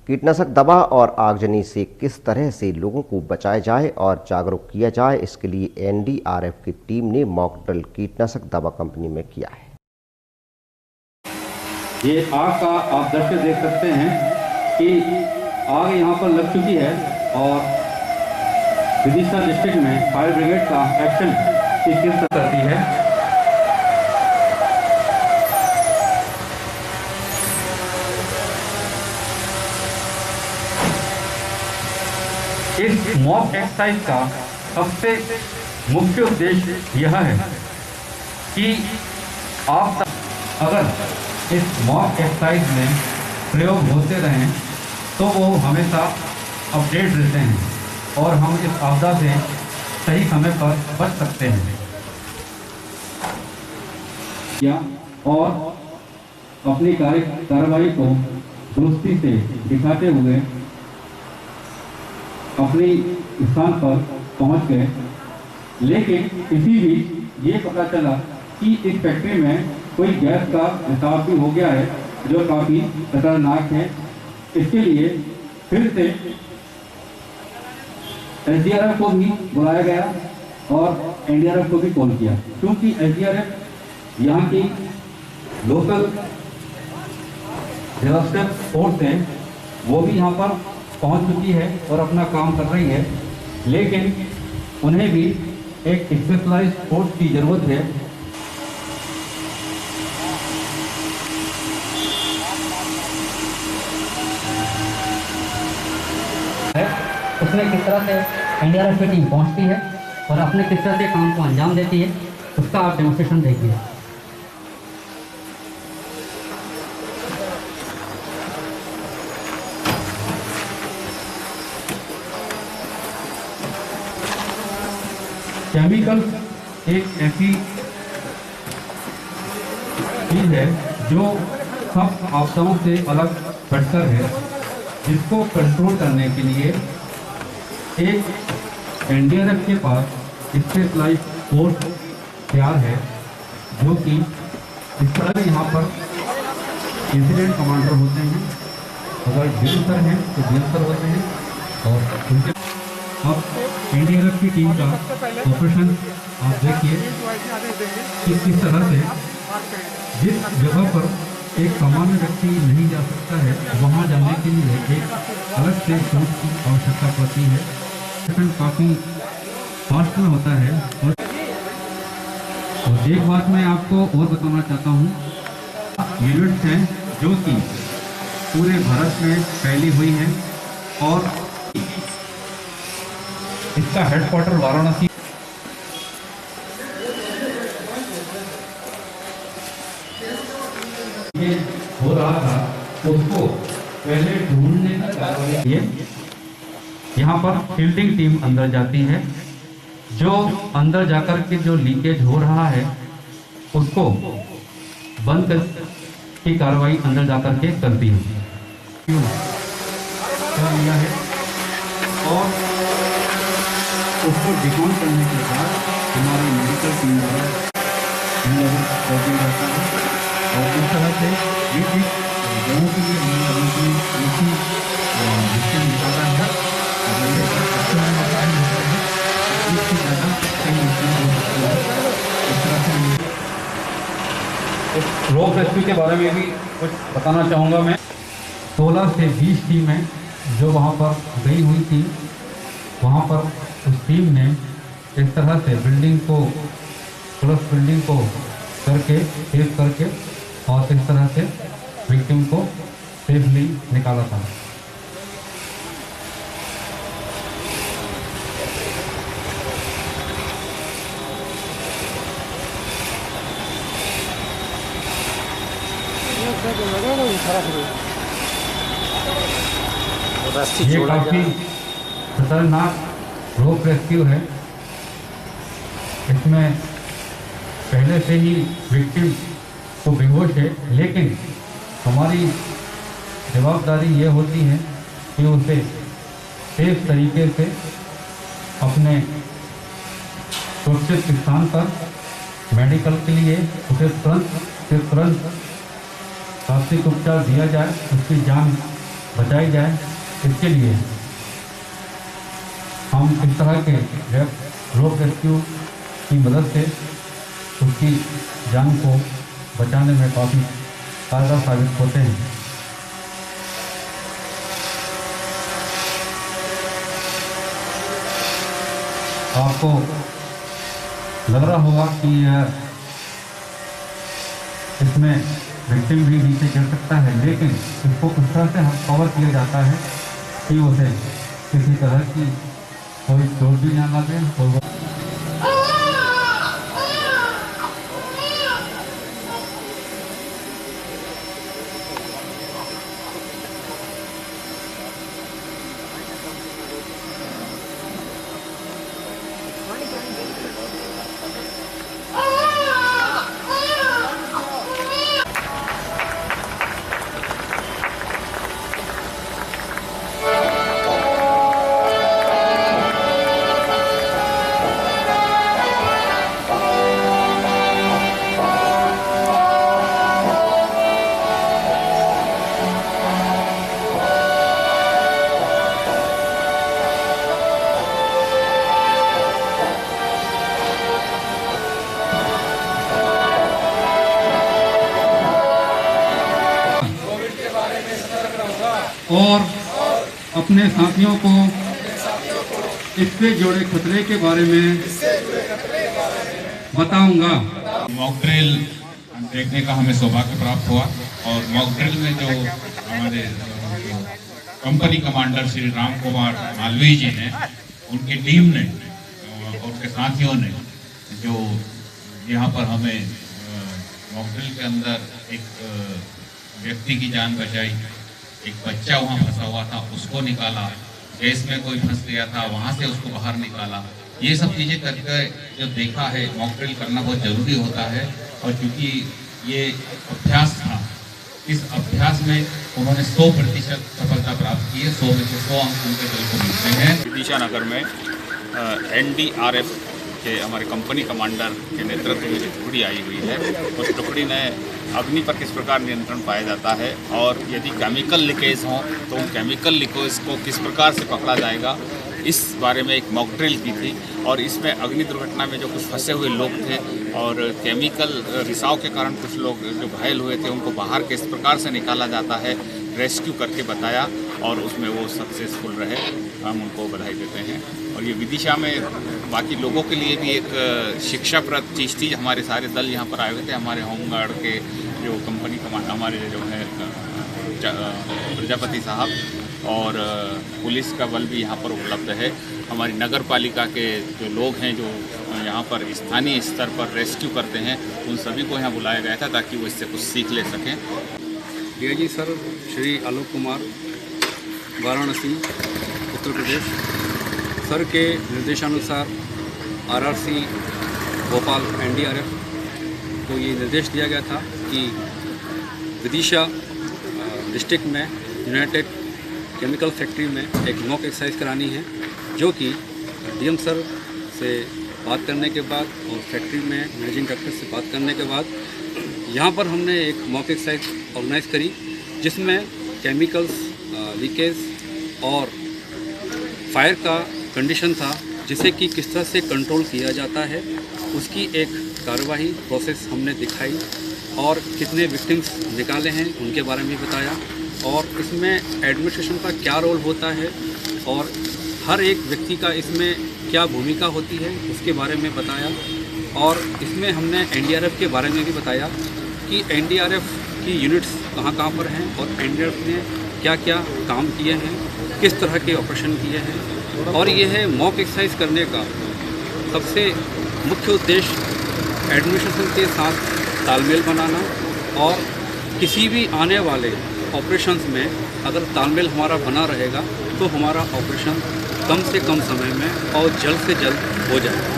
कीटनाशक दवा और आगजनी से किस तरह से लोगों को बचाया जाए और जागरूक किया जाए, इसके लिए एनडीआरएफ की टीम ने मॉक ड्रिल कीटनाशक दवा कंपनी में किया है। ये आग का आप दृश्य देख सकते हैं कि आग यहाँ पर लग चुकी है और विदिशा डिस्ट्रिक्ट में फायर ब्रिगेड का एक्शन किस तरह करती है। इस मॉक एक्सरसाइज का सबसे मुख्य उद्देश्य यह है कि आप अगर इस मॉक एक्सरसाइज में प्रयोग होते रहें तो वो हमेशा अपडेट रहते हैं और हम इस आपदा से सही समय पर बच सकते हैं या और अपनी कार्रवाई को दुरुस्ती से दिखाते हुए अपने स्थान पर पहुंच गए। लेकिन इसी बीच ये पता चला कि इस फैक्ट्री में कोई गैस का रिसाव भी हो गया है जो काफ़ी खतरनाक है। इसके लिए फिर से एसडीआरएफ को भी बुलाया गया और एनडीआरएफ को भी कॉल किया, क्योंकि एसडीआरएफ यहाँ की लोकल डिजास्टर फोर्स है, वो भी यहाँ पर पहुंच चुकी है और अपना काम कर रही है। लेकिन उन्हें भी एक स्पेशलाइज्ड फोर्स की जरूरत है। उसमें किस तरह से एनडीआरएफ की टीम पहुंचती है और अपने किस तरह से काम को अंजाम देती है, उसका आप डेमोन्स्ट्रेशन देखिए। केमिकल एक ऐसी चीज है जो सब आपदाओं से अलग हटकर है, जिसको कंट्रोल करने के लिए एक एनडीआरएफ के पास स्पेशलाइज्ड फोर्स तैयार है, जो कि इस तरह यहाँ पर इंसिडेंट कमांडर होते हैं। अगर डीएल सर हैं तो डीएल सर होते हैं और उनके अब एनडीआरएफ की टीम का ऑपरेशन आप देखिए कि किस तरह से जिस जगह पर एक सामान्य व्यक्ति नहीं जा सकता है वहां जाने के लिए एक अलग से सूट की आवश्यकता पड़ती है। ऑपरेशन काफ़ी फास्ट में होता है। और एक बात मैं आपको और बताना चाहता हूँ, यूनिट्स हैं जो कि पूरे भारत में फैली हुई हैं और इसका हेडक्वार्टर वाराणसी हो रहा था, उसको पहले ढूंढने की कार्रवाई यहाँ पर फील्डिंग टीम अंदर जाती है, जो अंदर जाकर के जो लीकेज हो रहा है उसको बंद की कार्रवाई अंदर जाकर के करती है। क्या लिया है और उसको डिकाउंट करने के बाद हमारी मेडिकल टीम रहता है और इस तरह से ये चीज लोगों के लिए निकाला है। रॉक रेस्क्यू के बारे में भी कुछ बताना चाहूँगा मैं। 16 से 20 टीमें जो वहाँ पर गई हुई थी, वहाँ पर उस टीम ने इस तरह से बिल्डिंग को करके सेव करके और इस तरह से विक्टिम को सेफली निकाला था। ये काफी खतरनाक रॉक रेस्क्यू है। इसमें पहले से ही विक्टिम को बेहोश है, लेकिन हमारी जवाबदारी ये होती है कि उसे सेफ तरीके से अपने सुरक्षित स्थान पर मेडिकल के लिए उसे तुरंत प्राथमिक उपचार दिया जाए, उसकी जान बचाई जाए, इसके लिए हम इस तरह के रोड रेस्क्यू की मदद से उसकी जान को बचाने में काफ़ी कारगर साबित होते हैं। आपको लग रहा होगा कि इसमें विक्टिम भी नीचे गिर सकता है, लेकिन इसको उस तरह से कवर किया जाता है कि उसे किसी तरह की कोई चोट भी ना लगे और और अपने साथियों को इससे जुड़े खतरे के बारे में बताऊंगा। मॉक ड्रिल देखने का हमें सौभाग्य प्राप्त हुआ और मॉक ड्रिल में जो हमारे कंपनी कमांडर श्री राम कुमार मालवीय जी ने, उनकी टीम ने और उनके साथियों ने जो यहाँ पर हमें मॉक ड्रिल के अंदर एक व्यक्ति की जान बचाई, एक बच्चा वहाँ फंसा हुआ था उसको निकाला, गैस में कोई फंस गया था वहाँ से उसको बाहर निकाला, ये सब चीज़ें करके जो देखा है, मॉक ड्रिल करना बहुत ज़रूरी होता है। और क्योंकि ये अभ्यास था, इस अभ्यास में उन्होंने 100% सफलता प्राप्त की है, 100 में से 100 अंक उनके दल को मिलते हैं। विदिशा नगर में NDRF के हमारे कंपनी कमांडर के नेतृत्व में जो टुकड़ी आई हुई है, उस टुकड़ी ने अग्नि पर किस प्रकार नियंत्रण पाया जाता है और यदि केमिकल लीकेज हो तो उन केमिकल लीकेज को किस प्रकार से पकड़ा जाएगा, इस बारे में एक मॉक ड्रिल की थी। और इसमें अग्नि दुर्घटना में जो कुछ फंसे हुए लोग थे और केमिकल रिसाव के कारण कुछ लोग जो घायल हुए थे, उनको बाहर किस प्रकार से निकाला जाता है, रेस्क्यू करके बताया और उसमें वो सक्सेसफुल रहे, हम उनको बधाई देते हैं। और ये विदिशा में बाकी लोगों के लिए भी एक शिक्षाप्रद चीज़ थी। हमारे सारे दल यहाँ पर आए हुए थे, हमारे होमगार्ड के जो कंपनी कमांडर हमारे जो है प्रजापति साहब और पुलिस का बल भी यहाँ पर उपलब्ध है। हमारी नगर पालिका के जो लोग हैं जो यहाँ पर स्थानीय स्तर पर रेस्क्यू करते हैं, उन सभी को यहाँ बुलाया गया था ताकि वो इससे कुछ सीख ले सकें। DIG sir Shri Alok Kumar, Varanasi, Uttar Pradesh sir के निर्देशानुसार RRC भोपाल NDRF को ये निर्देश दिया गया था कि विदिशा डिस्ट्रिक्ट में यूनाइटेड केमिकल फैक्ट्री में एक मॉक एक्सरसाइज करानी है, जो कि DM सर से बात करने के बाद और फैक्ट्री में मैनेजिंग डायरेक्टर से बात करने के बाद यहाँ पर हमने एक मॉक एक्सरसाइज ऑर्गेनाइज करी, जिसमें केमिकल्स लीकेज और फायर का कंडीशन था, जिसे कि किस तरह से कंट्रोल किया जाता है, उसकी एक कार्यवाही प्रोसेस हमने दिखाई और कितने विक्टिम्स निकाले हैं उनके बारे में बताया और इसमें एडमिनिस्ट्रेशन का क्या रोल होता है और हर एक व्यक्ति का इसमें क्या भूमिका होती है उसके बारे में बताया। और इसमें हमने NDRF के बारे में भी बताया कि NDRF की यूनिट्स कहाँ कहाँ पर हैं और NDRF ने क्या क्या काम किए हैं, किस तरह के ऑपरेशन किए हैं। और ये है मॉक एक्सरसाइज करने का सबसे मुख्य उद्देश्य एडमिनिस्ट्रेशन के साथ तालमेल बनाना और किसी भी आने वाले ऑपरेशंस में अगर तालमेल हमारा बना रहेगा तो हमारा ऑपरेशन कम से कम समय में और जल्द से जल्द हो जाएगा।